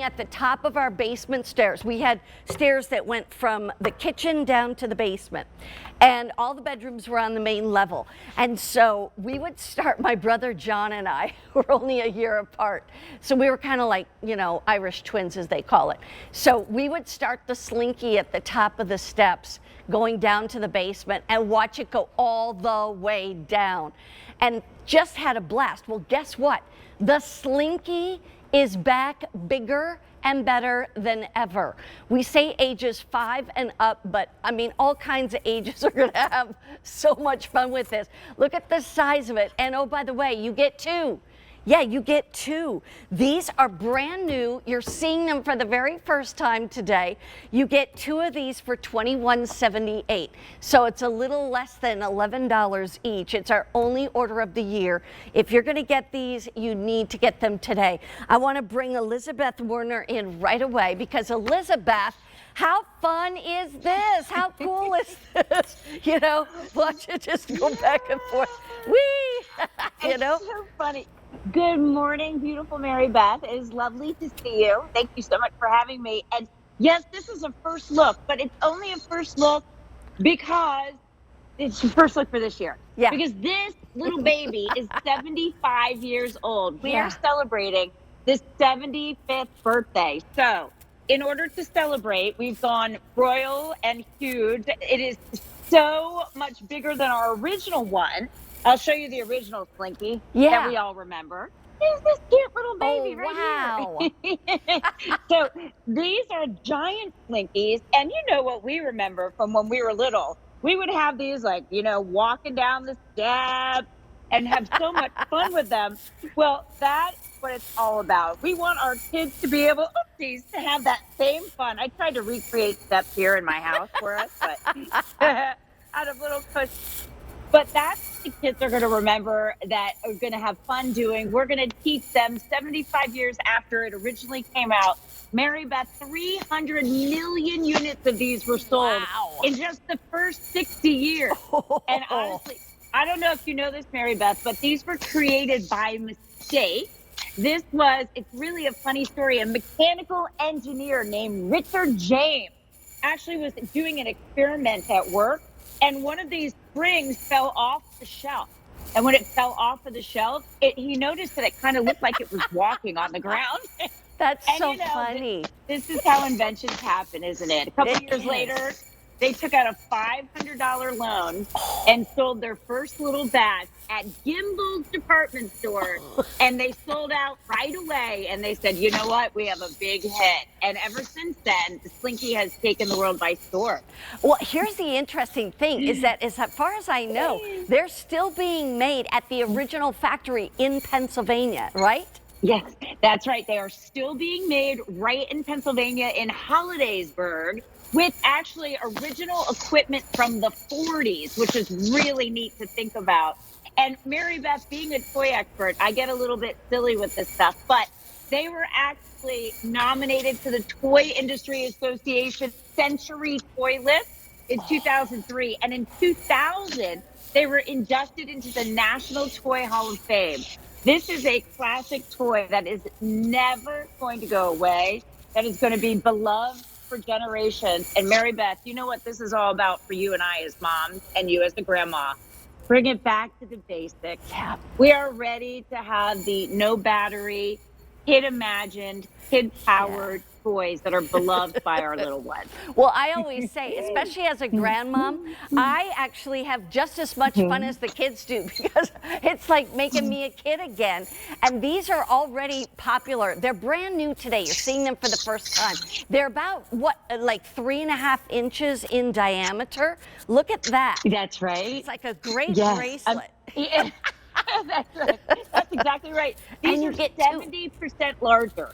starting at the top of our basement stairs. We had stairs that went from the kitchen down to the basement, and all the bedrooms were on the main level. And so we would start, my brother John and I were only a year apart. So we were kind of like, you know, Irish twins as they call it. So we would start the Slinky at the top of the steps, going down to the basement, and watch it go all the way down. And just had a blast. Well, guess what? The Slinky is back bigger and better than ever. We say ages 5 and up, but I mean, all kinds of ages are gonna have so much fun with this. Look at the size of it. And oh, by the way, you get 2. Yeah, you get 2. These are brand new. You're seeing them for the very first time today. You get 2 of these for $21.78. So it's a little less than $11 each. It's our only order of the year. If you're going to get these, you need to get them today. I want to bring Elizabeth Werner in right away because Elizabeth, how fun is this? How cool is this? You know, watch it just go back and forth. Whee! You know? It's so funny. Good morning, beautiful Mary Beth. It is lovely to see you. Thank you so much for having me. And yes, this is a first look, but it's only a first look because it's your first look for this year. Yeah. Because this little baby is 75 years old. We Yeah. are celebrating this 75th birthday. So in order to celebrate, we've gone royal and huge. It is so much bigger than our original one. I'll show you the original Slinky that we all remember. There's this cute little baby here. So these are giant Slinkies, and you know what we remember from when we were little. We would have these, like, you know, walking down the steps and have so much fun with them. Well, that's what it's all about. We want our kids to be able, to have that same fun. I tried to recreate steps here in my house for us, but out of little cushions. But that's what the kids are going to remember, that are going to have fun doing. We're going to teach them 75 years after it originally came out. Mary Beth, 300 million units of these were sold in just the first 60 years. And honestly, I don't know if you know this, Mary Beth, but these were created by mistake. It's really a funny story. A mechanical engineer named Richard James actually was doing an experiment at work, and one of these springs fell off the shelf. And when it fell off of the shelf, he noticed that it kind of looked like it was walking on the ground. That's so funny. This is how inventions happen, isn't it? A couple years later, they took out a $500 loan and sold their first little batch at Gimbel's department store, and they sold out right away. And they said, you know what? We have a big hit. And ever since then, the Slinky has taken the world by storm. Well, here's the interesting thing is that as far as I know, they're still being made at the original factory in Pennsylvania, right? Yes, that's right. They are still being made right in Pennsylvania in Hollidaysburg, with actually original equipment from the 40s, which is really neat to think about. And Mary Beth, being a toy expert, I get a little bit silly with this stuff, but they were actually nominated to the Toy Industry Association Century Toy List in 2003. And in 2000, they were inducted into the National Toy Hall of Fame. This is a classic toy that is never going to go away, that is going to be beloved for generations. And Mary Beth, you know what this is all about for you and I as moms, and you as a grandma. Bring it back to the basics. Yeah. We are ready to have the no battery, kid imagined, kid powered toys that are beloved by our little ones. Well, I always say, especially as a grandmom, I actually have just as much fun as the kids do, because it's like making me a kid again. And these are already popular. They're brand new today. You're seeing them for the first time. They're about, like 3.5 inches in diameter. Look at that. That's right. It's like a great bracelet. That's right. That's exactly right. These And you are get 70% larger.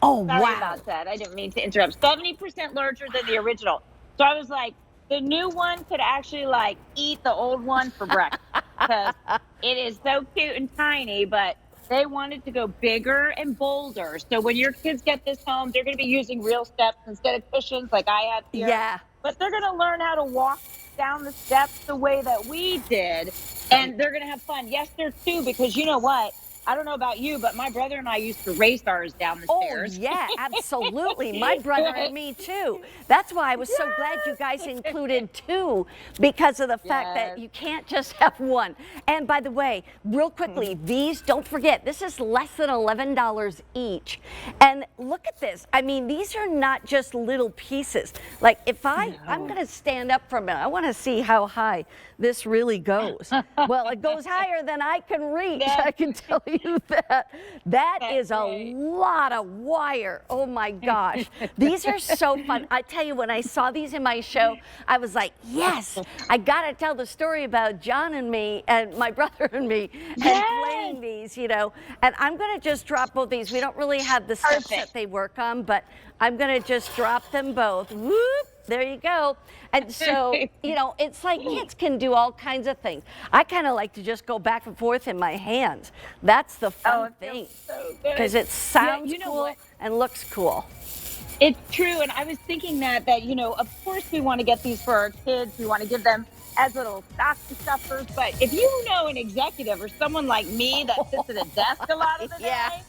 Oh, Sorry wow. about that. I didn't mean to interrupt. 70% larger than the original. So I was like, the new one could actually like eat the old one for breakfast, because it is so cute and tiny, but they wanted to go bigger and bolder. So when your kids get this home, they're going to be using real steps instead of cushions like I had here. Yeah. But they're going to learn how to walk down the steps the way that we did, and they're going to have fun. Yes, they're 2, because you know what? I don't know about you, but my brother and I used to race ours down the Oh, stairs. yeah, absolutely. My brother and me too. That's why I was so glad you guys included two, because of the fact that Yes. you can't just have one. And by the way, real quickly, these, don't forget, this is less than $11 each. And look at this. I mean, these are not just little pieces. Like if I'm going to stand up for a minute. I want to see how high this really goes. Well, it goes higher than I can reach. I can tell you that. That is a lot of wire. Oh my gosh. These are so fun. I tell you, when I saw these in my show, I was like, yes, I got to tell the story about John and me and my brother and me and playing these, you know. And I'm going to just drop both these. We don't really have the steps that they work on, but I'm going to just drop them both. Whoop. There you go. And so, you know, it's like kids can do all kinds of things. I kind of like to just go back and forth in my hands. That's the fun thing. Because it sounds cool and looks cool. It's true. And I was thinking that, you know, of course we want to get these for our kids. We want to give them as little stocking stuffers. But if you know an executive or someone like me that sits at a desk a lot of the day,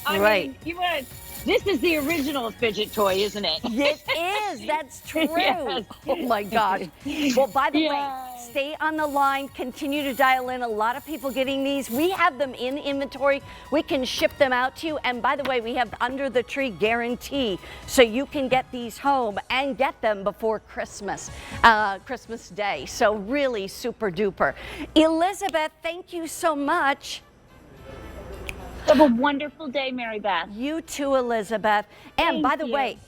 I mean, you want to. This is the original fidget toy, isn't it? It is. That's true. Yes. Oh my gosh. Well, by the way, stay on the line. Continue to dial in. A lot of people getting these. We have them in inventory. We can ship them out to you. And by the way, we have under the tree guarantee, so you can get these home and get them before Christmas, Christmas Day. So really super duper. Elizabeth, thank you so much. Have a wonderful day, Mary Beth. You too, Elizabeth. And by the way,